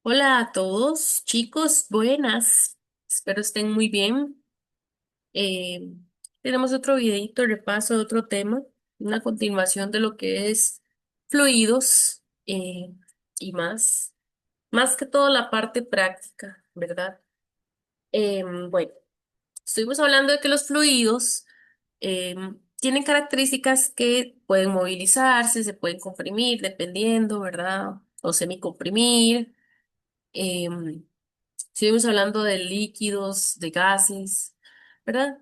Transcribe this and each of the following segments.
Hola a todos, chicos, buenas. Espero estén muy bien. Eh, Tenemos otro videito, repaso de otro tema, una continuación de lo que es fluidos y más que todo la parte práctica, ¿verdad? Bueno, estuvimos hablando de que los fluidos tienen características que pueden movilizarse, se pueden comprimir dependiendo, ¿verdad? O semicomprimir. em, Seguimos hablando de líquidos, de gases, ¿verdad?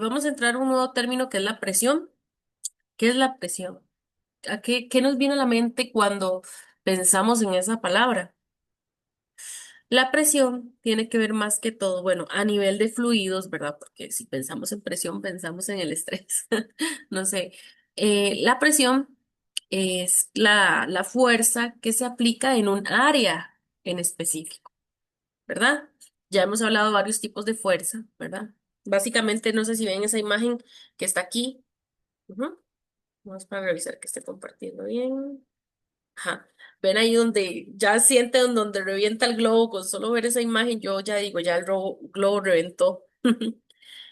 Vamos a entrar a un nuevo término que es la presión. ¿Qué es la presión? ¿Qué nos viene a la mente cuando pensamos en esa palabra? La presión tiene que ver más que todo, bueno, a nivel de fluidos, ¿verdad? Porque si pensamos en presión, pensamos en el estrés. No sé. La presión es la fuerza que se aplica en un área en específico. ¿Verdad? Ya hemos hablado de varios tipos de fuerza, ¿verdad? Básicamente, no sé si ven esa imagen que está aquí. Ujú. Vamos para revisar que esté compartiendo bien. Ajá. Ven ahí donde ya sienten donde revienta el globo, con solo ver esa imagen, yo ya digo, ya el globo reventó.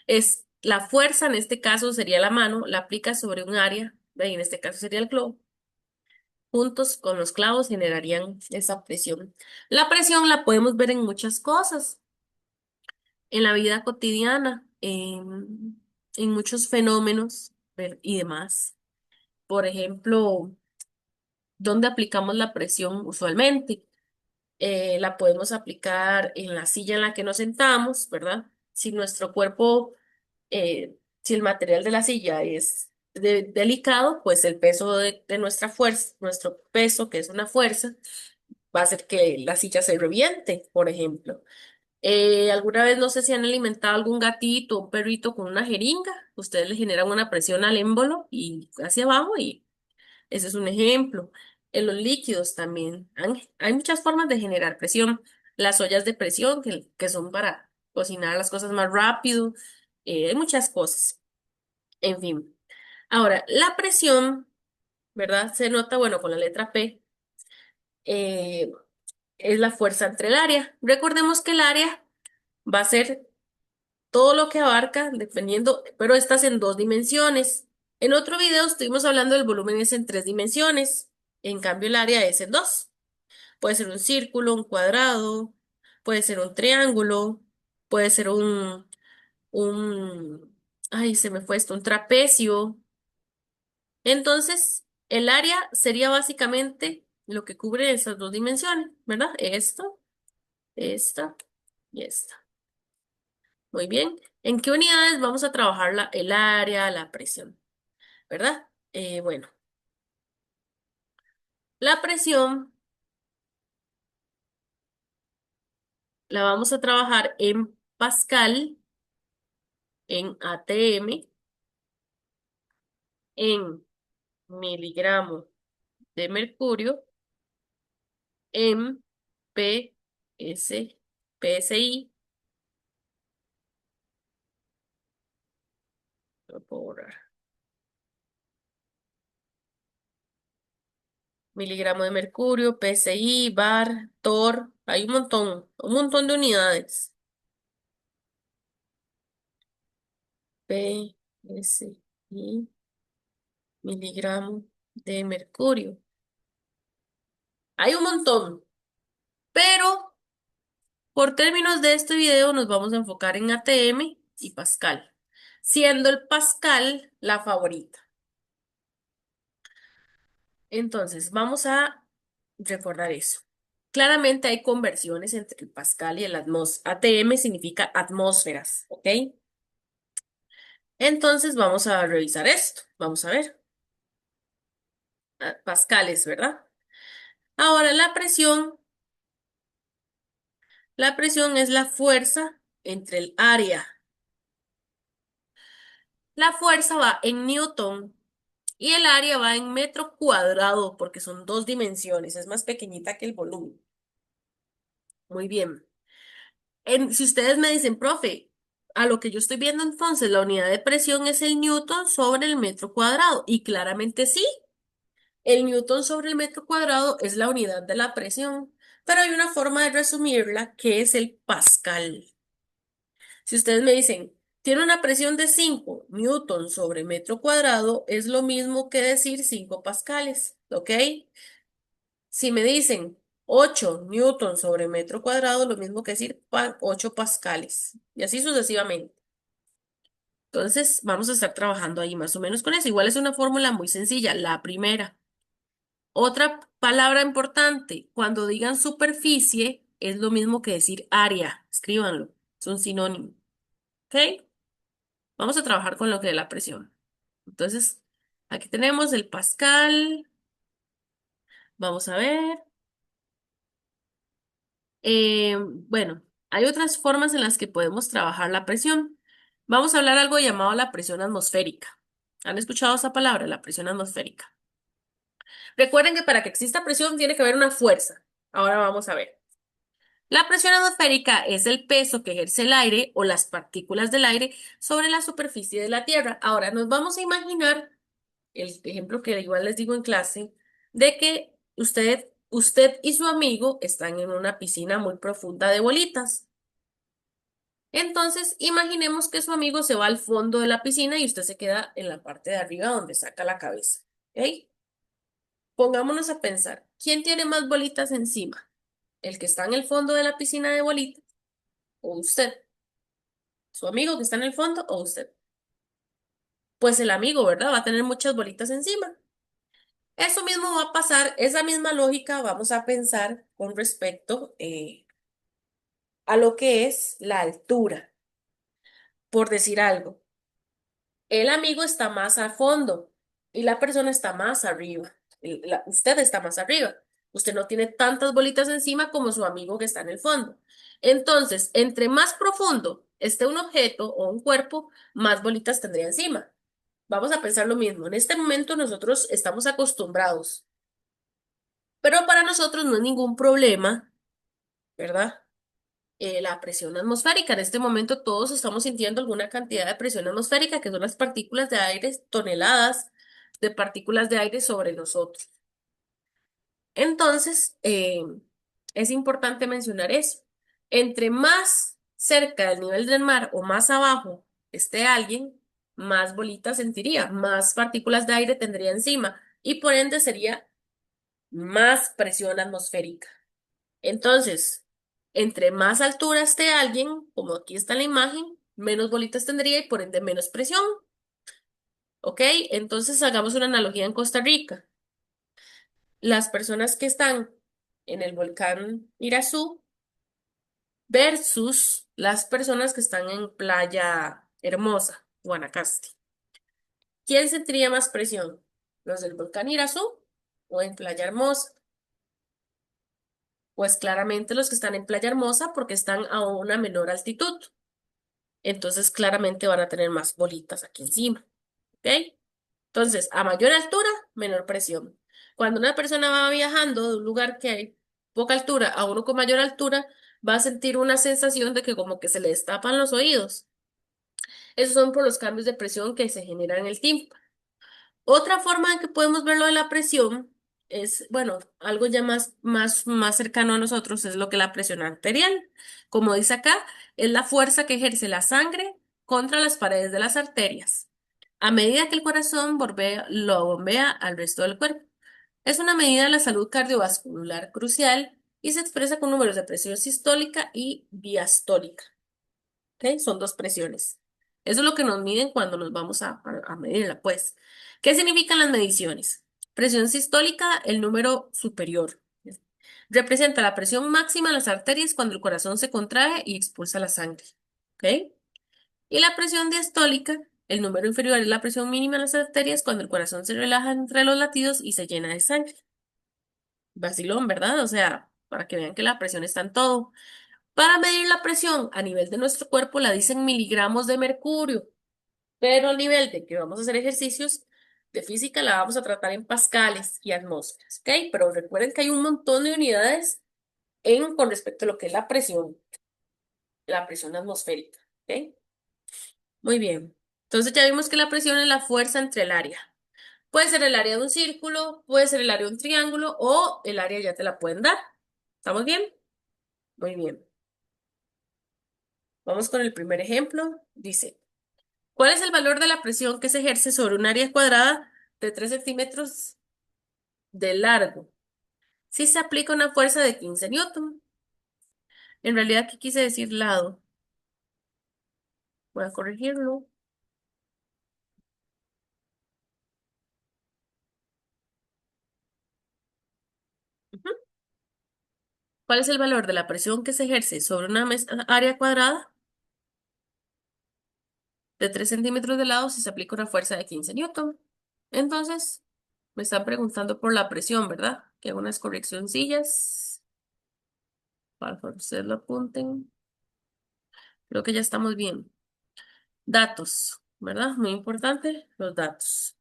Es la fuerza, en este caso sería la mano, la aplica sobre un área, ¿ve? Y en este caso sería el globo. Juntos con los clavos generarían esa presión. La presión la podemos ver en muchas cosas. En la vida cotidiana, en muchos fenómenos y demás. Por ejemplo, ¿dónde aplicamos la presión usualmente? La podemos aplicar en la silla en la que nos sentamos, ¿verdad? Si nuestro cuerpo, si el material de la silla es delicado, pues el peso de nuestra fuerza, nuestro peso, que es una fuerza, va a hacer que la silla se reviente, por ejemplo. ¿Alguna vez no sé si han alimentado algún gatito o un perrito con una jeringa? Ustedes le generan una presión al émbolo y hacia abajo y ese es un ejemplo. En los líquidos también hay muchas formas de generar presión. Las ollas de presión que son para cocinar las cosas más rápido. Hay muchas cosas. En fin. Ahora, la presión, ¿verdad? Se nota, bueno, con la letra P. eh, es la fuerza entre el área. Recordemos que el área va a ser todo lo que abarca, dependiendo, pero estas en dos dimensiones. En otro video estuvimos hablando del volumen es en tres dimensiones, en cambio el área es en dos. Puede ser un círculo, un cuadrado, puede ser un triángulo, puede ser ay, se me fue esto, un trapecio. Entonces, el área sería básicamente lo que cubre esas dos dimensiones, ¿verdad? Esto, esta y esta. Muy bien. ¿En qué unidades vamos a trabajar el área, la presión? ¿Verdad? Bueno, la presión la vamos a trabajar en Pascal, en ATM, en miligramo de mercurio, en PSI, lo puedo borrar, miligramo de mercurio, PSI, bar, torr, hay un montón de unidades. PSI, miligramo de mercurio. Hay un montón, pero por términos de este video nos vamos a enfocar en ATM y Pascal, siendo el Pascal la favorita. Entonces, vamos a recordar eso. Claramente hay conversiones entre el Pascal y el ATM significa atmósferas, ¿ok? Entonces, vamos a revisar esto. Vamos a ver. Pascales, ¿verdad? Ahora, la presión es la fuerza entre el área. La fuerza va en newton y el área va en metro cuadrado porque son dos dimensiones, es más pequeñita que el volumen. Muy bien. Si ustedes me dicen, profe, a lo que yo estoy viendo entonces, la unidad de presión es el newton sobre el metro cuadrado. Y claramente sí, el newton sobre el metro cuadrado es la unidad de la presión. Pero hay una forma de resumirla que es el Pascal. Si ustedes me dicen, tiene una presión de 5 newtons sobre metro cuadrado, es lo mismo que decir 5 pascales, ¿ok? Si me dicen 8 newtons sobre metro cuadrado, lo mismo que decir 8 pascales, y así sucesivamente. Entonces, vamos a estar trabajando ahí más o menos con eso. Igual es una fórmula muy sencilla, la primera. Otra palabra importante, cuando digan superficie, es lo mismo que decir área. Escríbanlo, es un sinónimo. ¿Ok? Vamos a trabajar con lo que es la presión. Entonces, aquí tenemos el pascal. Vamos a ver. Bueno, hay otras formas en las que podemos trabajar la presión. Vamos a hablar algo llamado la presión atmosférica. ¿Han escuchado esa palabra, la presión atmosférica? Recuerden que para que exista presión tiene que haber una fuerza. Ahora vamos a ver. La presión atmosférica es el peso que ejerce el aire o las partículas del aire sobre la superficie de la Tierra. Ahora nos vamos a imaginar el ejemplo que igual les digo en clase, de que usted y su amigo están en una piscina muy profunda de bolitas. Entonces, imaginemos que su amigo se va al fondo de la piscina y usted se queda en la parte de arriba donde saca la cabeza. ¿Ok? Pongámonos a pensar, ¿quién tiene más bolitas encima? ¿El que está en el fondo de la piscina de bolitas o usted? ¿Su amigo que está en el fondo o usted? Pues el amigo, ¿verdad? Va a tener muchas bolitas encima. Eso mismo va a pasar, esa misma lógica vamos a pensar con respecto a lo que es la altura. Por decir algo, el amigo está más a fondo y la persona está más arriba. Usted está más arriba. Usted no tiene tantas bolitas encima como su amigo que está en el fondo. Entonces, entre más profundo esté un objeto o un cuerpo, más bolitas tendría encima. Vamos a pensar lo mismo. En este momento nosotros estamos acostumbrados, pero para nosotros no es ningún problema, ¿verdad? La presión atmosférica. En este momento todos estamos sintiendo alguna cantidad de presión atmosférica, que son las partículas de aire, toneladas de partículas de aire sobre nosotros. Entonces, es importante mencionar eso. Entre más cerca del nivel del mar o más abajo esté alguien, más bolitas sentiría, más partículas de aire tendría encima y por ende sería más presión atmosférica. Entonces, entre más altura esté alguien, como aquí está en la imagen, menos bolitas tendría y por ende menos presión. ¿Ok? Entonces hagamos una analogía en Costa Rica. Las personas que están en el volcán Irazú versus las personas que están en Playa Hermosa, Guanacaste. ¿Quién sentiría más presión? ¿Los del volcán Irazú o en Playa Hermosa? Pues claramente los que están en Playa Hermosa porque están a una menor altitud. Entonces claramente van a tener más bolitas aquí encima. ¿Ok? Entonces, a mayor altura, menor presión. Cuando una persona va viajando de un lugar que hay poca altura a uno con mayor altura, va a sentir una sensación de que como que se le destapan los oídos. Esos son por los cambios de presión que se generan en el tímpano. Otra forma en que podemos ver lo de la presión es, bueno, algo ya más cercano a nosotros es lo que es la presión arterial. Como dice acá, es la fuerza que ejerce la sangre contra las paredes de las arterias, a medida que el corazón lo bombea al resto del cuerpo. Es una medida de la salud cardiovascular crucial y se expresa con números de presión sistólica y diastólica. ¿Ok? Son dos presiones. Eso es lo que nos miden cuando nos vamos a medirla, pues. ¿Qué significan las mediciones? Presión sistólica, el número superior. Representa la presión máxima en las arterias cuando el corazón se contrae y expulsa la sangre. ¿Ok? Y la presión diastólica, el número inferior es la presión mínima en las arterias cuando el corazón se relaja entre los latidos y se llena de sangre. Vacilón, ¿verdad? O sea, para que vean que la presión está en todo. Para medir la presión a nivel de nuestro cuerpo la dicen miligramos de mercurio, pero al nivel de que vamos a hacer ejercicios de física la vamos a tratar en pascales y atmósferas, ¿ok? Pero recuerden que hay un montón de unidades con respecto a lo que es la presión atmosférica, ¿ok? Muy bien. Entonces ya vimos que la presión es la fuerza entre el área. Puede ser el área de un círculo, puede ser el área de un triángulo o el área ya te la pueden dar. ¿Estamos bien? Muy bien. Vamos con el primer ejemplo. Dice, ¿cuál es el valor de la presión que se ejerce sobre un área cuadrada de 3 centímetros de largo si se aplica una fuerza de 15 newton? En realidad aquí quise decir lado. Voy a corregirlo. Ujú. ¿Cuál es el valor de la presión que se ejerce sobre una área cuadrada de 3 centímetros de lado si se aplica una fuerza de 15 newton? Entonces, me están preguntando por la presión, ¿verdad? Que hago unas correccioncillas para que ustedes lo apunten. Creo que ya estamos bien. Datos, ¿verdad? Muy importante, los datos.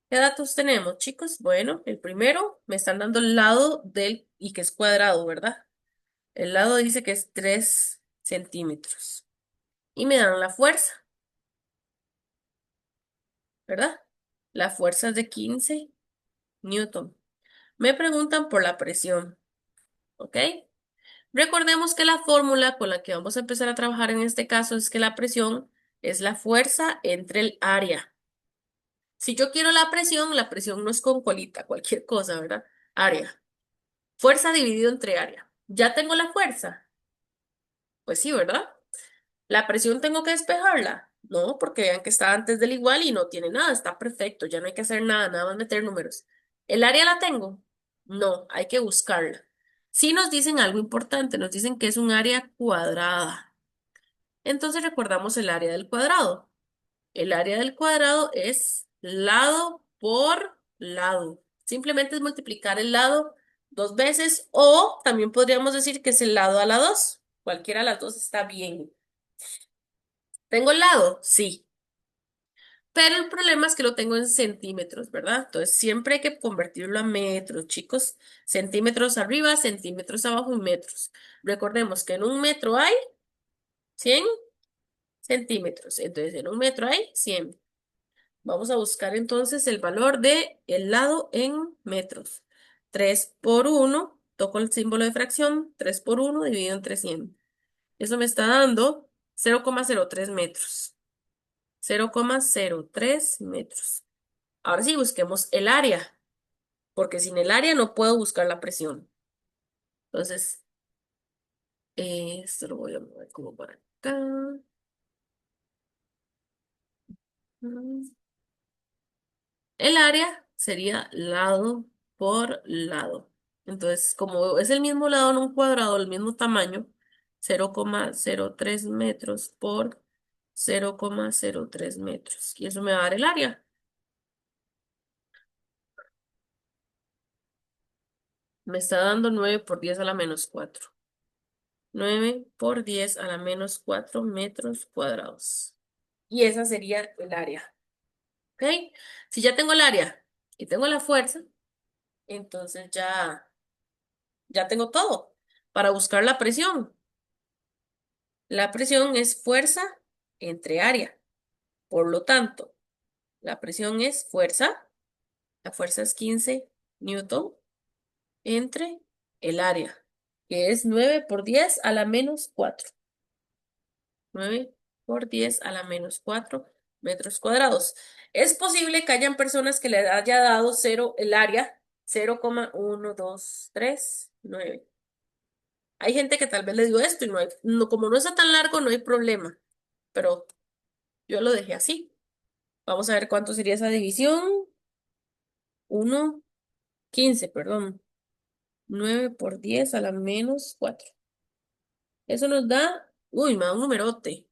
¿Qué datos tenemos, chicos? Bueno, el primero, me están dando el lado del, y que es cuadrado, ¿verdad? El lado dice que es 3 centímetros. Y me dan la fuerza, ¿verdad? La fuerza es de 15 newton. Me preguntan por la presión, ¿ok? Recordemos que la fórmula con la que vamos a empezar a trabajar en este caso es que la presión es la fuerza entre el área. Si yo quiero la presión no es con colita, cualquier cosa, ¿verdad? Área. Fuerza dividido entre área. ¿Ya tengo la fuerza? Pues sí, ¿verdad? ¿La presión tengo que despejarla? No, porque vean que está antes del igual y no tiene nada, está perfecto, ya no hay que hacer nada, nada más meter números. ¿El área la tengo? No, hay que buscarla. Sí nos dicen algo importante, nos dicen que es un área cuadrada. Entonces recordamos el área del cuadrado. El área del cuadrado es lado por lado. Simplemente es multiplicar el lado dos veces o también podríamos decir que es el lado a la dos. Cualquiera de las dos está bien. ¿Tengo el lado? Sí. Pero el problema es que lo tengo en centímetros, ¿verdad? Entonces siempre hay que convertirlo a metros, chicos. Centímetros arriba, centímetros abajo y metros. Recordemos que en un metro hay 100 centímetros. Entonces en un metro hay 100. Vamos a buscar entonces el valor de el lado en metros. 3 por uno, toco el símbolo de fracción, 3 por uno dividido entre 100. Eso me está dando 0,03 metros. 0,03 metros. Ahora sí, busquemos el área, porque sin el área no puedo buscar la presión. Entonces, esto lo voy a mover como para acá. Mm. El área sería lado por lado. Entonces, como es el mismo lado en un cuadrado, el mismo tamaño, 0,03 metros por 0,03 metros. Y eso me va a dar el área. Me está dando 9 por 10 a la menos 4. 9 por 10 a la menos 4 metros cuadrados. Y esa sería el área. ¿Ok? Si ya tengo el área y tengo la fuerza, entonces ya tengo todo para buscar la presión. La presión es fuerza entre área. Por lo tanto, la presión es fuerza. La fuerza es 15 newton entre el área, que es 9 por 10 a la menos 4. 9 por 10 a la menos 4 metros cuadrados. Es posible que hayan personas que le haya dado cero el área, 0,1239. Hay gente que tal vez le dio esto y no hay, no, como no está tan largo, no hay problema, pero yo lo dejé así. Vamos a ver cuánto sería esa división. 1, 15, perdón. 9 por 10 a la menos 4. Eso nos da, uy, me da un numerote.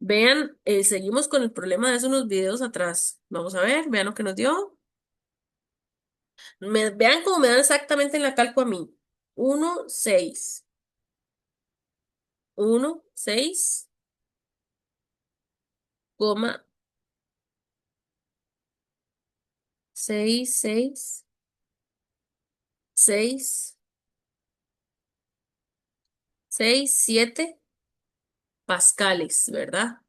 Vean, seguimos con el problema de hace unos videos atrás. Vamos a ver, vean lo que nos dio. Vean cómo me dan exactamente en la calco a mí. 1, 6. 1, 6, coma, 6, 6, 6, 6, 7 pascales, ¿verdad?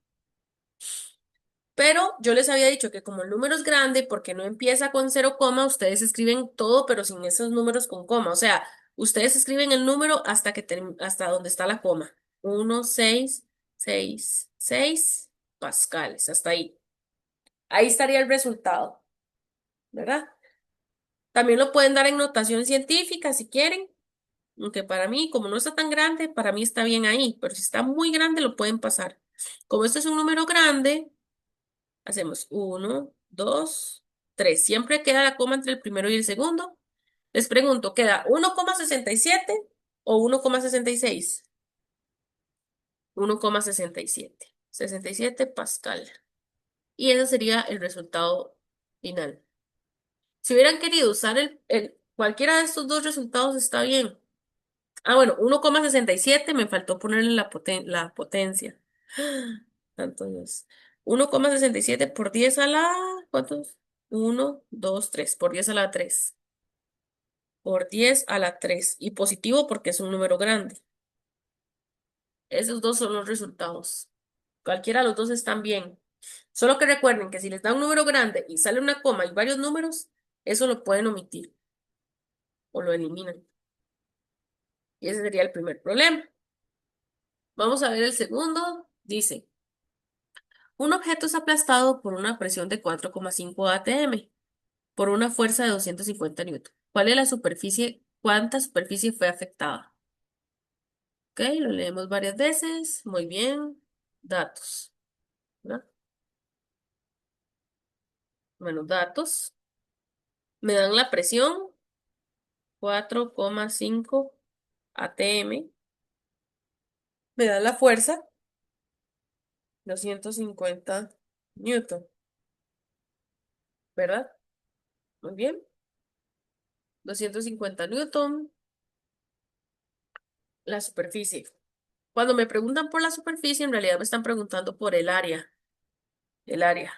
Pero yo les había dicho que como el número es grande, porque no empieza con cero coma, ustedes escriben todo, pero sin esos números con coma. O sea, ustedes escriben el número hasta hasta donde está la coma. 1,666 pascales, hasta ahí. Ahí estaría el resultado, ¿verdad? También lo pueden dar en notación científica si quieren, aunque para mí, como no está tan grande, para mí está bien ahí, pero si está muy grande lo pueden pasar. Como este es un número grande, hacemos 1, 2, 3. Siempre queda la coma entre el primero y el segundo. Les pregunto, ¿queda 1,67 o 1,66? 1,67. 67 Pascal. Y ese sería el resultado final. Si hubieran querido usar cualquiera de estos dos resultados, está bien. Ah, bueno, 1,67 me faltó ponerle la potencia. Tanto Dios. 1,67 por 10 a la... ¿Cuántos? 1, 2, 3. Por 10 a la 3. Por 10 a la 3. Y positivo porque es un número grande. Esos dos son los resultados. Cualquiera de los dos están bien. Solo que recuerden que si les da un número grande y sale una coma y varios números, eso lo pueden omitir o lo eliminan. Y ese sería el primer problema. Vamos a ver el segundo. Dice, un objeto es aplastado por una presión de 4,5 atm por una fuerza de 250 newton. ¿Cuál es la superficie? ¿Cuánta superficie fue afectada? Ok, lo leemos varias veces. Muy bien. Datos, ¿verdad? Bueno, datos. Me dan la presión, 4,5 atm. Me dan la fuerza, 250 newton, ¿verdad? Muy bien. 250 newton, la superficie. Cuando me preguntan por la superficie, en realidad me están preguntando por el área. El área.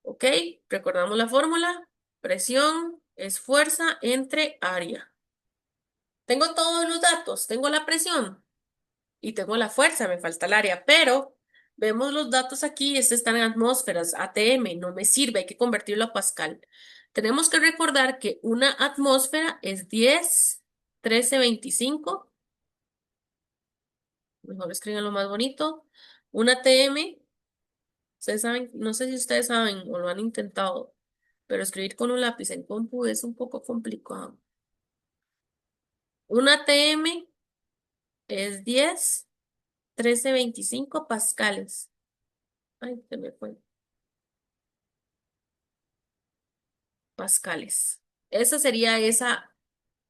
¿Ok? Recordamos la fórmula. Presión es fuerza entre área. Tengo todos los datos. Tengo la presión y tengo la fuerza. Me falta el área. Pero vemos los datos aquí. Este está en atmósferas. ATM. No me sirve. Hay que convertirlo a Pascal. Tenemos que recordar que una atmósfera es 10 13 25. Mejor escriban más bonito. Una TM. Ustedes saben, no sé si ustedes saben o lo han intentado, pero escribir con un lápiz en compu es un poco complicado. Una TM es 10 13 25 pascales. Ay, se me fue. Pascales. Esa sería esa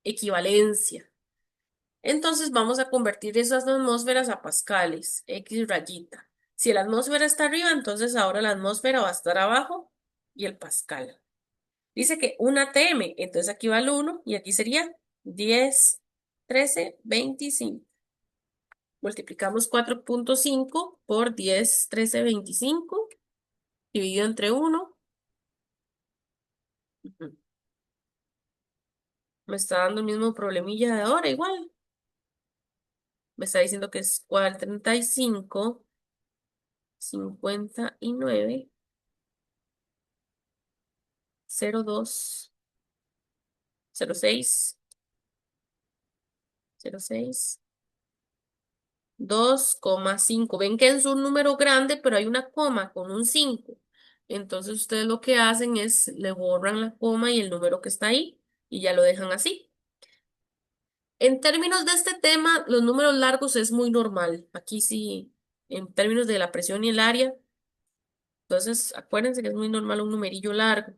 equivalencia. Entonces vamos a convertir esas atmósferas a pascales. X rayita. Si la atmósfera está arriba, entonces ahora la atmósfera va a estar abajo y el pascal. Dice que una TM, entonces aquí va el 1 y aquí sería 10 13 25. Multiplicamos 4,5 por 10 13 25 dividido entre 1. Ujú. Me está dando el mismo problemilla de ahora, igual. Me está diciendo que es 45, 59, 02, 06, 02, 06, 2,5. Ven que es un número grande, pero hay una coma con un 5. Entonces ustedes lo que hacen es le borran la coma y el número que está ahí y ya lo dejan así. En términos de este tema, los números largos es muy normal. Aquí sí, en términos de la presión y el área. Entonces, acuérdense que es muy normal un numerillo largo.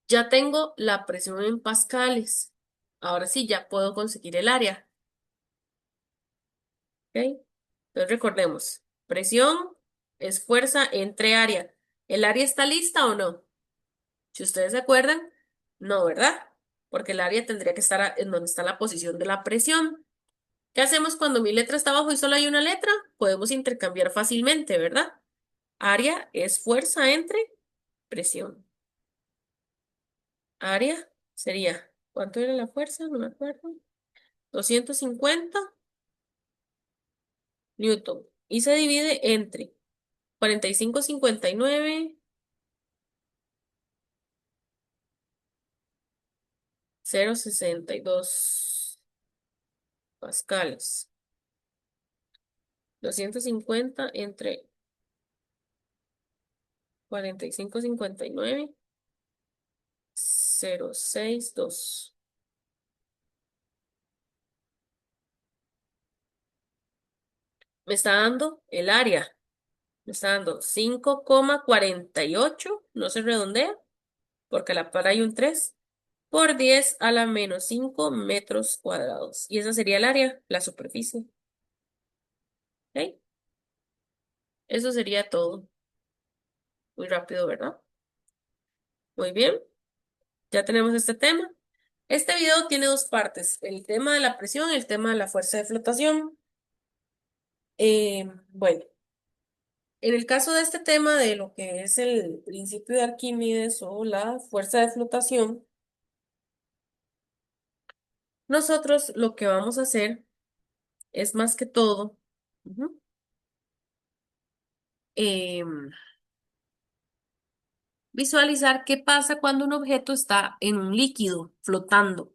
Ya tengo la presión en pascales. Ahora sí, ya puedo conseguir el área. ¿Ok? Entonces recordemos, presión es fuerza entre área. ¿El área está lista o no? Si ustedes se acuerdan, no, ¿verdad? Porque el área tendría que estar en donde está la posición de la presión. ¿Qué hacemos cuando mi letra está abajo y solo hay una letra? Podemos intercambiar fácilmente, ¿verdad? Área es fuerza entre presión. Área sería, ¿cuánto era la fuerza? No me acuerdo. 250 newton. Y se divide entre 4559, 0,62 pascales. 250 entre 4559, 0,62. Me está dando el área. Me está dando 5,48, no se redondea, porque a la par hay un 3, por 10 a la menos 5 metros cuadrados. Y esa sería el área, la superficie. ¿Ok? Eso sería todo. Muy rápido, ¿verdad? Muy bien, ya tenemos este tema. Este video tiene dos partes, el tema de la presión y el tema de la fuerza de flotación. Bueno, en el caso de este tema de lo que es el principio de Arquímedes o la fuerza de flotación, nosotros lo que vamos a hacer es más que todo, ujú, em, visualizar qué pasa cuando un objeto está en un líquido flotando.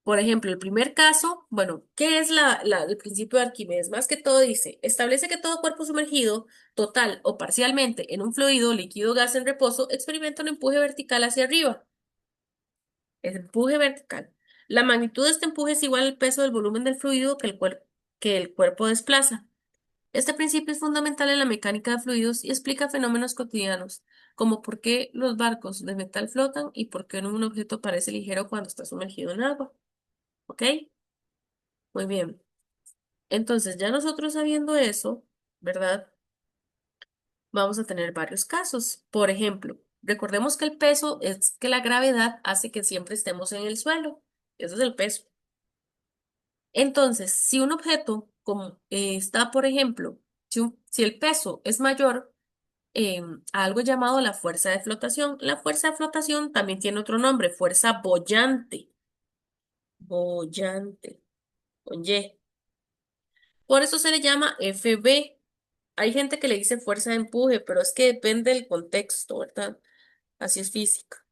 Por ejemplo, el primer caso, bueno, ¿qué es el principio de Arquímedes? Más que todo dice, establece que todo cuerpo sumergido, total o parcialmente, en un fluido, líquido, gas en reposo, experimenta un empuje vertical hacia arriba. Es empuje vertical. La magnitud de este empuje es igual al peso del volumen del fluido que el cuerpo desplaza. Este principio es fundamental en la mecánica de fluidos y explica fenómenos cotidianos, como por qué los barcos de metal flotan y por qué un objeto parece ligero cuando está sumergido en agua. ¿Ok? Muy bien. Entonces, ya nosotros sabiendo eso, ¿verdad? Vamos a tener varios casos. Por ejemplo, recordemos que el peso es que la gravedad hace que siempre estemos en el suelo. Ese es el peso. Entonces, si un objeto como, está, por ejemplo, si el peso es mayor a algo llamado la fuerza de flotación, la fuerza de flotación también tiene otro nombre, fuerza boyante. Boyante, con Y. Por eso se le llama FB. Hay gente que le dice fuerza de empuje, pero es que depende del contexto, ¿verdad? Así es física.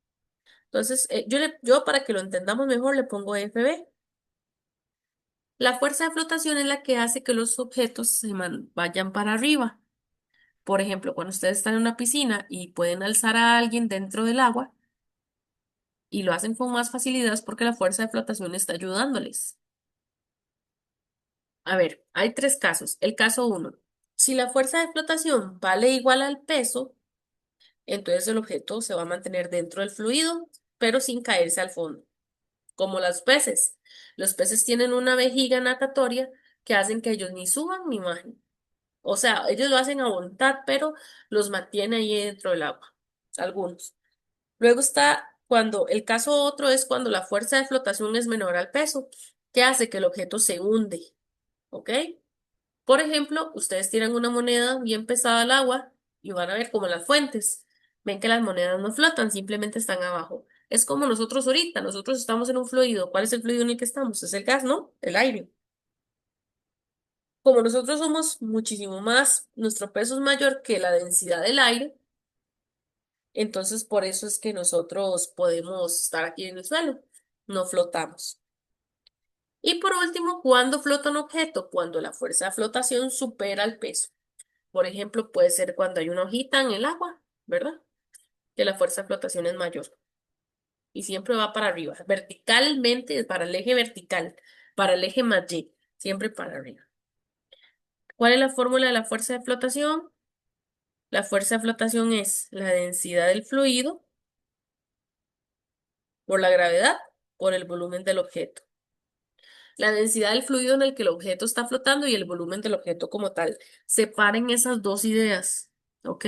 Entonces, yo para que lo entendamos mejor le pongo FB. La fuerza de flotación es la que hace que los objetos vayan para arriba. Por ejemplo, cuando ustedes están en una piscina y pueden alzar a alguien dentro del agua y lo hacen con más facilidad es porque la fuerza de flotación está ayudándoles. A ver, hay tres casos. El caso uno, si la fuerza de flotación vale igual al peso, entonces el objeto se va a mantener dentro del fluido, pero sin caerse al fondo, como los peces. Los peces tienen una vejiga natatoria que hacen que ellos ni suban ni bajen. O sea, ellos lo hacen a voluntad, pero los mantiene ahí dentro del agua, algunos. Luego está cuando el caso otro es cuando la fuerza de flotación es menor al peso, que hace que el objeto se hunde, ¿ok? Por ejemplo, ustedes tiran una moneda bien pesada al agua y van a ver como las fuentes. Ven que las monedas no flotan, simplemente están abajo. Es como nosotros ahorita, nosotros estamos en un fluido. ¿Cuál es el fluido en el que estamos? Es el gas, ¿no? El aire. Como nosotros somos muchísimo más, nuestro peso es mayor que la densidad del aire, entonces por eso es que nosotros podemos estar aquí en el suelo, no flotamos. Y por último, ¿cuándo flota un objeto? Cuando la fuerza de flotación supera el peso. Por ejemplo, puede ser cuando hay una hojita en el agua, ¿verdad? Que la fuerza de flotación es mayor y siempre va para arriba, verticalmente, para el eje vertical, para el eje más Y, siempre para arriba. ¿Cuál es la fórmula de la fuerza de flotación? La fuerza de flotación es la densidad del fluido por la gravedad por el volumen del objeto. La densidad del fluido en el que el objeto está flotando y el volumen del objeto como tal. Separen esas dos ideas, ¿ok?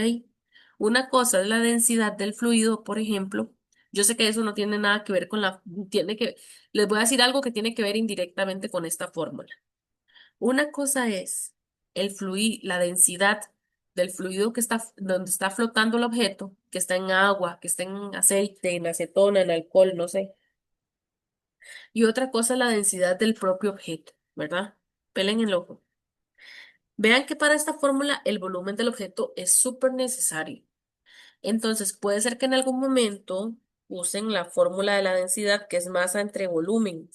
Una cosa es la densidad del fluido, por ejemplo. Yo sé que eso no tiene nada que ver con les voy a decir algo que tiene que ver indirectamente con esta fórmula. Una cosa es la densidad del fluido donde está flotando el objeto, que está en agua, que está en aceite, en acetona, en alcohol, no sé. Y otra cosa es la densidad del propio objeto, ¿verdad? Pelen el ojo. Vean que para esta fórmula el volumen del objeto es súper necesario. Entonces puede ser que en algún momento usen la fórmula de la densidad, que es masa entre volumen,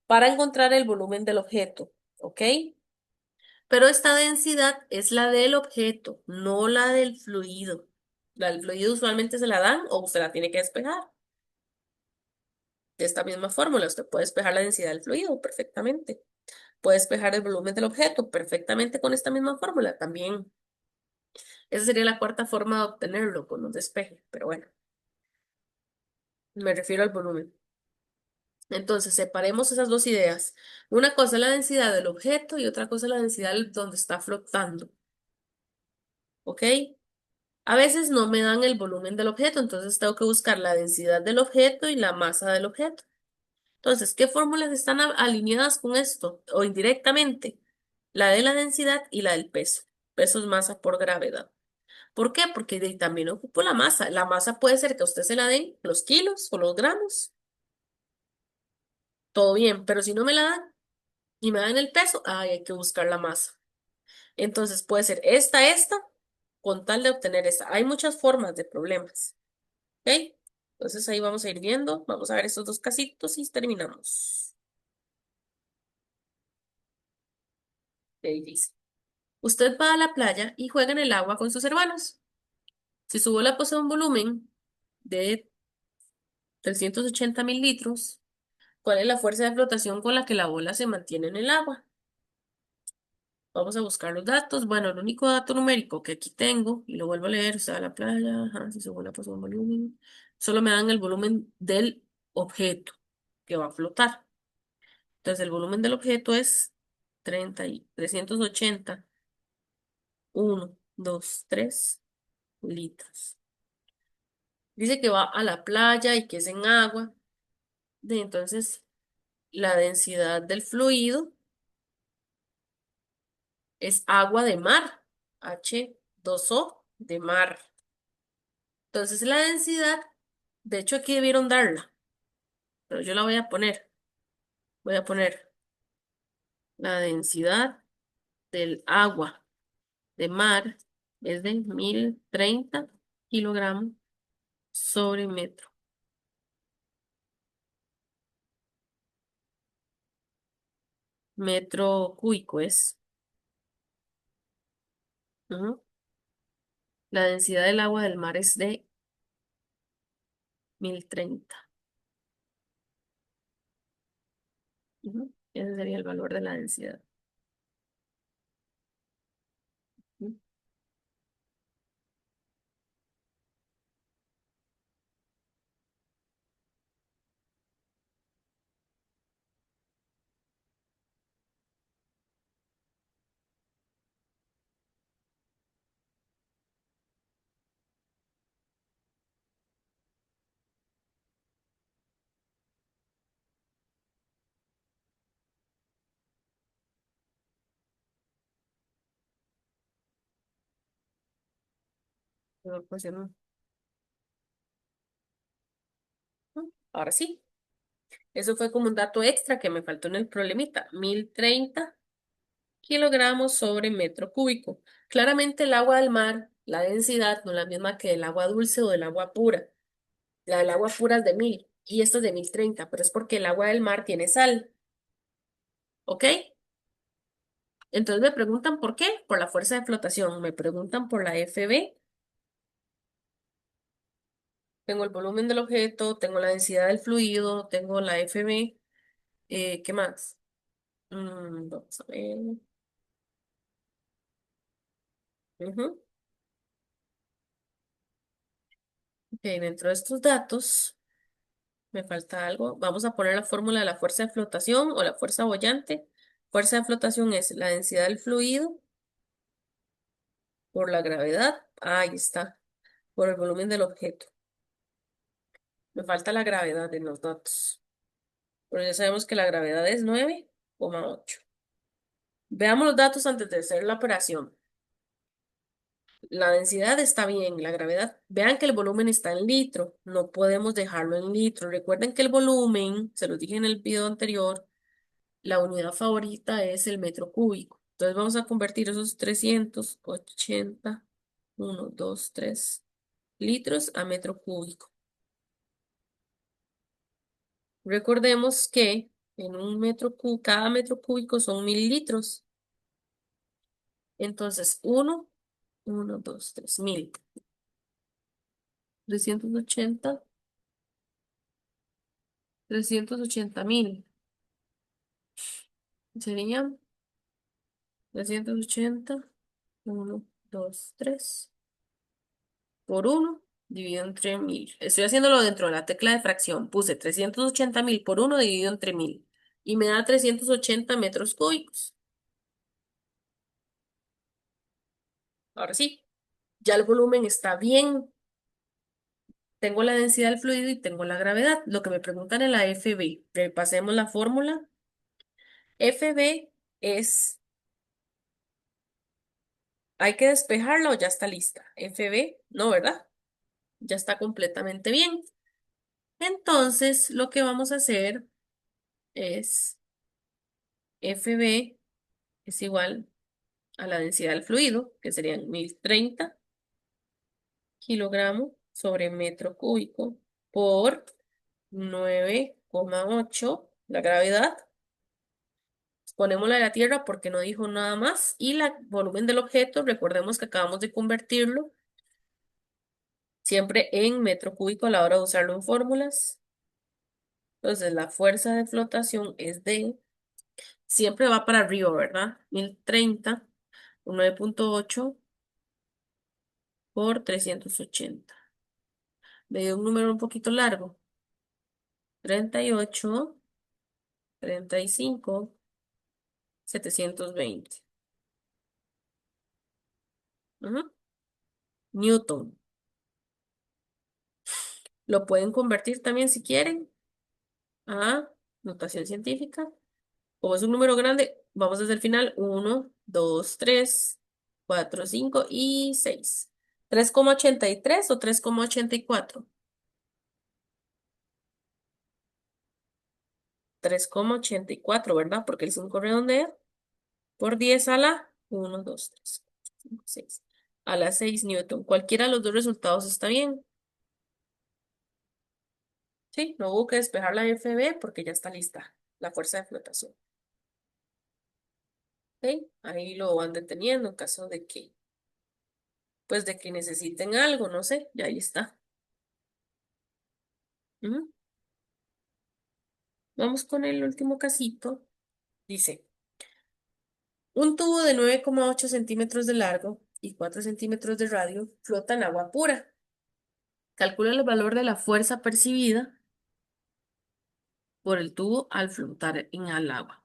para encontrar el volumen del objeto, ¿ok? Pero esta densidad es la del objeto, no la del fluido. La del fluido usualmente se la dan o usted la tiene que despejar. De esta misma fórmula, usted puede despejar la densidad del fluido perfectamente. Puede despejar el volumen del objeto perfectamente con esta misma fórmula también. Esa sería la cuarta forma de obtenerlo con un despeje, pero bueno, me refiero al volumen. Entonces, separemos esas dos ideas. Una cosa es la densidad del objeto y otra cosa es la densidad donde está flotando, ¿ok? A veces no me dan el volumen del objeto, entonces tengo que buscar la densidad del objeto y la masa del objeto. Entonces, ¿qué fórmulas están alineadas con esto o indirectamente? La de la densidad y la del peso. Peso es masa por gravedad. ¿Por qué? Porque también ocupo la masa. La masa puede ser que a usted se la den los kilos o los gramos. Todo bien, pero si no me la dan y me dan el peso, ay, hay que buscar la masa. Entonces puede ser esta, con tal de obtener esta. Hay muchas formas de problemas. ¿Ok? Entonces ahí vamos a ir viendo. Vamos a ver estos dos casitos y terminamos. Ahí dice. Usted va a la playa y juega en el agua con sus hermanos. Si su bola posee un volumen de 380.000 litros, ¿cuál es la fuerza de flotación con la que la bola se mantiene en el agua? Vamos a buscar los datos. Bueno, el único dato numérico que aquí tengo, y lo vuelvo a leer, usted va a la playa, ajá, si su bola posee un volumen, solo me dan el volumen del objeto que va a flotar. Entonces, el volumen del objeto es 381,2, 3 litros. Dice que va a la playa y que es en agua. Entonces, la densidad del fluido es agua de mar, H2O de mar. Entonces, la densidad, de hecho aquí debieron darla, pero yo la voy a poner. Voy a poner la densidad del agua de mar es de 1030 kilogramos sobre metro cúbico es. Ujú. La densidad del agua del mar es de 1030. Ujú. Ese sería el valor de la densidad. Ujú. Pero, pues, ahora sí, eso fue como un dato extra que me faltó en el problemita. 1030 kilogramos sobre metro cúbico. Claramente el agua del mar, la densidad no es la misma que el agua dulce o del agua pura. La del agua pura es de 1000 y esta es de 1030, pero es porque el agua del mar tiene sal, ¿ok? Entonces me preguntan por qué, por la fuerza de flotación, me preguntan por la FB, tengo el volumen del objeto, tengo la densidad del fluido, tengo la FB, ¿qué más? Vamos a ver. Ujú. Ok, dentro de estos datos me falta algo. Vamos a poner la fórmula de la fuerza de flotación o la fuerza boyante. Fuerza de flotación es la densidad del fluido por la gravedad. Ahí está, por el volumen del objeto. Me falta la gravedad en los datos. Pero ya sabemos que la gravedad es 9,8. Veamos los datos antes de hacer la operación. La densidad está bien, la gravedad. Vean que el volumen está en litro. No podemos dejarlo en litro. Recuerden que el volumen, se los dije en el video anterior, la unidad favorita es el metro cúbico. Entonces vamos a convertir esos 380, 2, 3 litros a metro cúbico. Recordemos que en un cada metro cúbico son 1000 litros. Entonces, 2, 3, 1000. 380, 380.000. Serían 380, 2, 3 por uno dividido entre 1000. Estoy haciéndolo dentro de la tecla de fracción. Puse 380.000 por uno dividido entre 1000. Y me da 380 metros cúbicos. Ahora sí, ya el volumen está bien. Tengo la densidad del fluido y tengo la gravedad. Lo que me preguntan en la FB. Repasemos la fórmula. FB es, ¿hay que despejarla o ya está lista? FB, no, ¿verdad? Ya está completamente bien. Entonces, lo que vamos a hacer es FB es igual a la densidad del fluido, que serían 1030 kilogramos sobre metro cúbico por 9,8, la gravedad. Ponémosla a la Tierra porque no dijo nada más. Y el volumen del objeto, recordemos que acabamos de convertirlo siempre en metro cúbico a la hora de usarlo en fórmulas. Entonces, la fuerza de flotación es siempre va para arriba, ¿verdad? 1030, un 9,8 por 380. Me dio un número un poquito largo. 38, 35, 720. Ujú. Newton. Lo pueden convertir también si quieren a notación científica. Como es un número grande, vamos desde el final. 1, 2, 3, 4, 5 y 6. 3,83 o 3,84. 3,84, ¿verdad? Porque el 5 redondea por 10 a la 1, 2, 3, 4, 5, 6. A la 6 Newton. Cualquiera de los dos resultados está bien. Sí, no hubo que despejar la FB porque ya está lista la fuerza de flotación. ¿Ok? Ahí lo van deteniendo en caso de que, pues de que necesiten algo, no sé, ya ahí está. Ujú. Vamos con el último casito. Dice, un tubo de 9,8 centímetros de largo y 4 centímetros de radio flota en agua pura. Calcula el valor de la fuerza percibida por el tubo al flotar en el agua.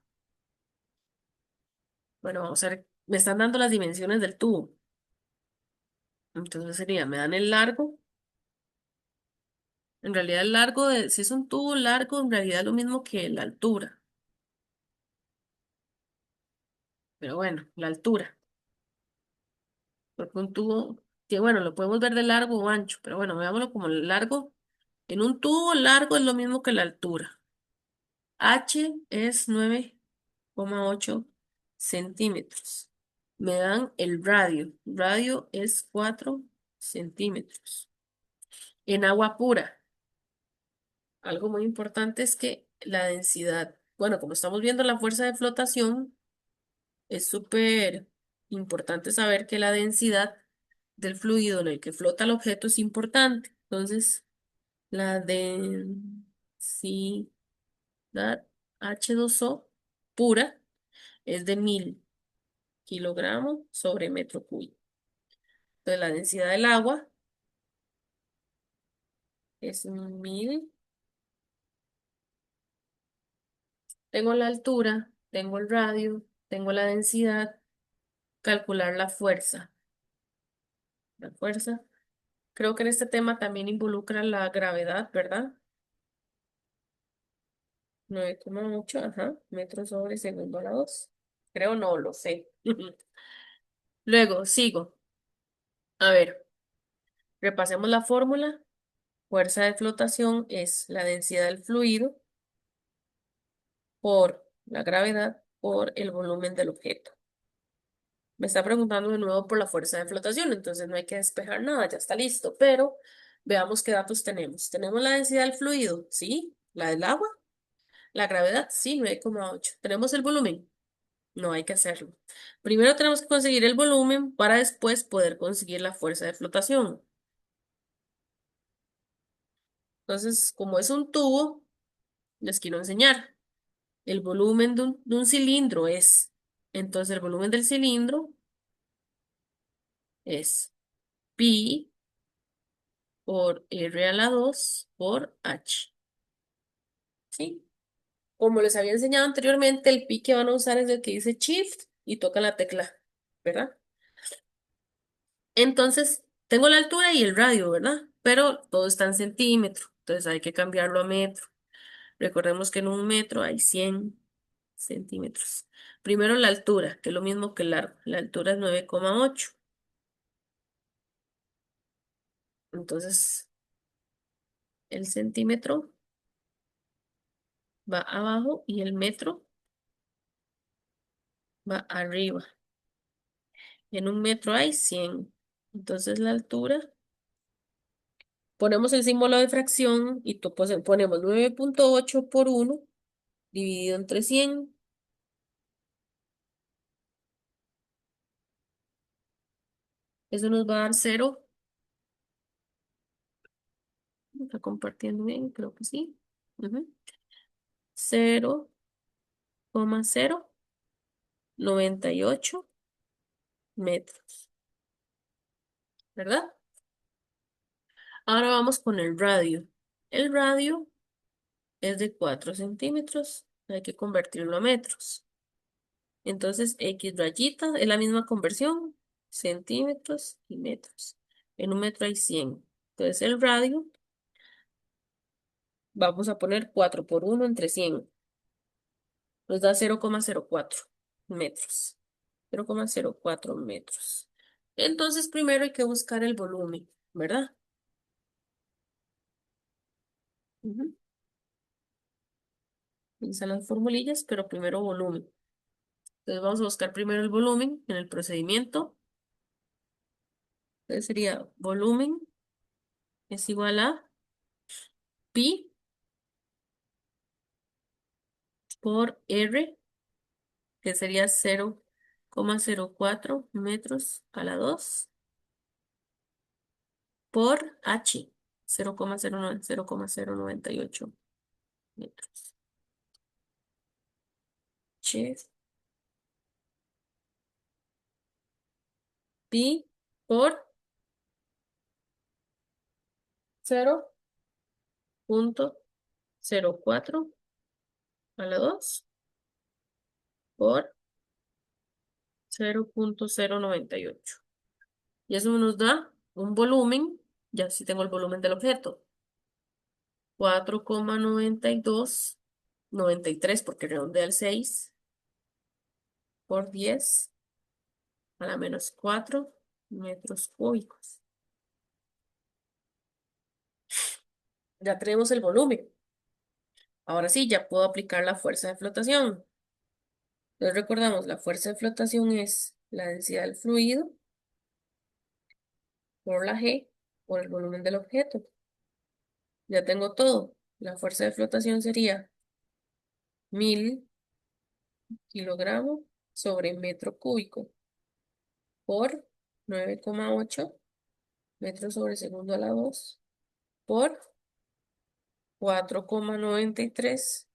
Bueno, vamos a ver, me están dando las dimensiones del tubo. Entonces sería, me dan el largo. En realidad el largo si es un tubo largo, en realidad es lo mismo que la altura. Pero bueno, la altura. Porque un tubo, que bueno, lo podemos ver de largo o ancho, pero bueno, veámoslo como largo. En un tubo largo es lo mismo que la altura. H es 9,8 centímetros. Me dan el radio. Radio es 4 centímetros. En agua pura, algo muy importante es que la densidad, bueno, como estamos viendo la fuerza de flotación, es súper importante saber que la densidad del fluido en el que flota el objeto es importante. Entonces, la densidad H2O pura es de 1000 kilogramos sobre metro cúbico. Entonces, la densidad del agua es 1000. Tengo la altura, tengo el radio, tengo la densidad, calcular la fuerza. La fuerza. Creo que en este tema también involucra la gravedad, ¿verdad? 9,8, ajá, metros sobre segundo a la 2. Creo no, lo sé. Luego, sigo. A ver, repasemos la fórmula. Fuerza de flotación es la densidad del fluido por la gravedad por el volumen del objeto. Me está preguntando de nuevo por la fuerza de flotación, entonces no hay que despejar nada, ya está listo, pero veamos qué datos tenemos. Tenemos la densidad del fluido, ¿sí? La del agua. La gravedad, sí, 9,8. Tenemos el volumen, no hay que hacerlo. Primero tenemos que conseguir el volumen para después poder conseguir la fuerza de flotación. Entonces, como es un tubo, les quiero enseñar. El volumen de un cilindro es, entonces el volumen del cilindro es pi por R a la 2 por H. ¿Sí? Como les había enseñado anteriormente, el pi que van a usar es el que dice Shift y toca la tecla, ¿verdad? Entonces, tengo la altura y el radio, ¿verdad? Pero todo está en centímetro, entonces hay que cambiarlo a metro. Recordemos que en un metro hay 100 centímetros. Primero la altura, que es lo mismo que el largo. La altura es 9,8. Entonces, el centímetro va abajo y el metro va arriba. En un metro hay 100. Entonces, la altura, ponemos el símbolo de fracción y ponemos 9,8 por 1 dividido entre 100. Eso nos va a dar 0. Está compartiendo bien, creo que sí. Ujú. 0,098 metros, ¿verdad? Ahora vamos con el radio. El radio es de 4 centímetros. Hay que convertirlo a metros. Entonces, X rayita es la misma conversión, centímetros y metros. En un metro hay 100. Entonces, el radio, vamos a poner 4 por 1 entre 100. Nos da 0,04 metros. 0,04 metros. Entonces, primero hay que buscar el volumen, ¿verdad? Ujú. Utilizan las formulillas, pero primero volumen. Entonces, vamos a buscar primero el volumen en el procedimiento. Entonces, sería volumen es igual a pi por R, que sería 0,04 metros a la 2 por H, 0,098 metros. H, pi por 0,04 a la 2 por 0,098. Y eso nos da un volumen, ya sí tengo el volumen del objeto, 4,9293 porque redondea el 6 por 10 a la menos 4 metros cúbicos. Ya tenemos el volumen. Ahora sí, ya puedo aplicar la fuerza de flotación. Entonces recordamos, la fuerza de flotación es la densidad del fluido por la G por el volumen del objeto. Ya tengo todo. La fuerza de flotación sería 1000 kilogramos sobre metro cúbico por 9,8 metros sobre segundo a la 2 por 4,93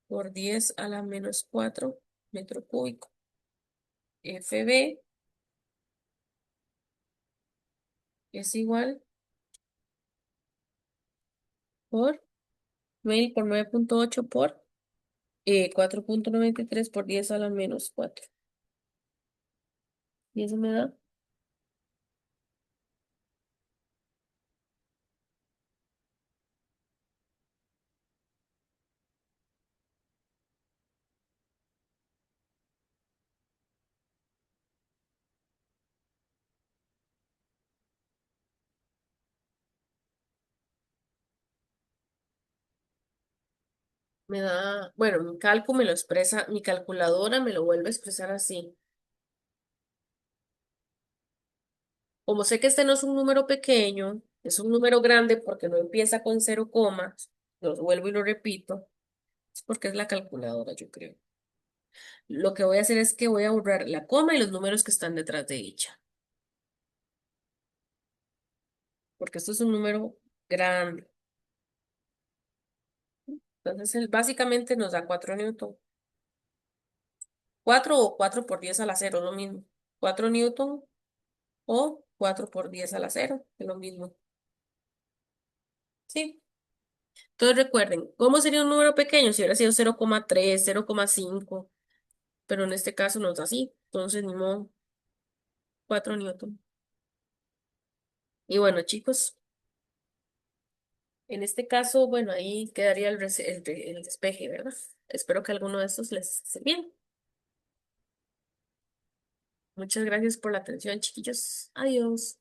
por 10 a la menos 4 metro cúbico. FB es igual por 1000 por 9,8 por 4,93 por 10 a la menos 4. Y eso me da, bueno, mi cálculo me lo expresa, mi calculadora me lo vuelve a expresar así. Como sé que este no es un número pequeño, es un número grande porque no empieza con cero comas, lo vuelvo y lo repito, es porque es la calculadora, yo creo. Lo que voy a hacer es que voy a borrar la coma y los números que están detrás de ella, porque esto es un número grande. Entonces, él básicamente nos da 4 newton. 4 o 4 por 10 a la cero, lo mismo. 4 newton o 4 por 10 a la cero, es lo mismo. Sí. Entonces recuerden, ¿cómo sería un número pequeño si hubiera sido 0,3, 0,5? Pero en este caso no es así. Entonces, ni modo, 4 newton. Y bueno, chicos, en este caso, bueno, ahí quedaría el despeje, ¿verdad? Espero que alguno de estos les esté bien. Muchas gracias por la atención, chiquillos. Adiós.